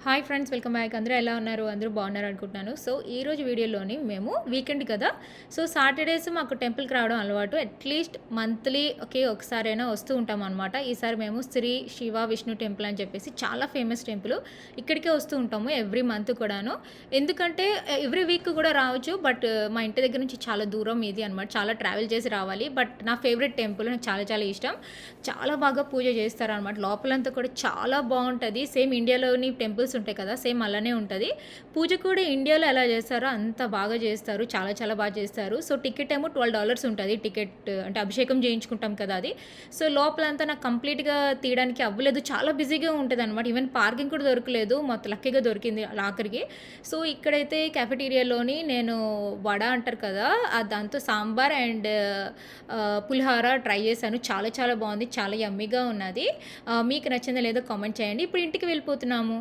Hi friends, welcome back. అందరూ ఎలా ఉన్నారు? అందరూ బాగున్నారు అనుకుంటున్నాను. సో ఈ రోజు వీడియోలోని మేము వీకెండ్ కదా, సో సాటర్డేస్ మాకు టెంపుల్కి రావడం అలవాటు. అట్లీస్ట్ మంత్లీకి ఒకసారైనా వస్తూ ఉంటాం అనమాట. ఈసారి మేము శ్రీ శివ విష్ణు టెంపుల్ అని చెప్పేసి చాలా ఫేమస్ టెంపుల్, ఇక్కడికే వస్తూ ఉంటాము ఎవ్రీ మంత్ కూడాను. ఎందుకంటే ఎవ్రీ వీక్ కూడా రావచ్చు, బట్ మా ఇంటి దగ్గర నుంచి చాలా దూరం ఇది అనమాట. చాలా ట్రావెల్ చేసి రావాలి. బట్ నా ఫేవరెట్ టెంపుల్, నాకు చాలా చాలా ఇష్టం. చాలా బాగా పూజ చేస్తారనమాట. లోపలంతా కూడా చాలా బాగుంటుంది. సేమ్ ఇండియాలోని టెంపుల్స్ ఉంటాయి కదా, సేమ్ అలానే ఉంటుంది. పూజ కూడా ఇండియాలో ఎలా చేస్తారో అంత బాగా చేస్తారు. చాలా చాలా బాగా చేస్తారు. సో టికెట్ ఏమో $12 ఉంటుంది. టికెట్ అంటే అభిషేకం చేయించుకుంటాం కదా అది. సో లోపలంతా నాకు కంప్లీట్గా తీయడానికి అవ్వలేదు, చాలా బిజీగా ఉంటుంది అనమాట. ఈవెన్ పార్కింగ్ కూడా దొరకలేదు, మొత్తం లక్కీగా దొరికింది ఆఖరికి. సో ఇక్కడైతే క్యాఫెటీరియాలోని నేను వడ అంటారు కదా, దాంతో సాంబార్ అండ్ పులిహార ట్రై చేశాను. చాలా చాలా బాగుంది, చాలా యమ్మీగా ఉన్నది. మీకు నచ్చిందో లేదో కామెంట్ చేయండి. ఇప్పుడు ఇంటికి వెళ్ళిపోతున్నాము.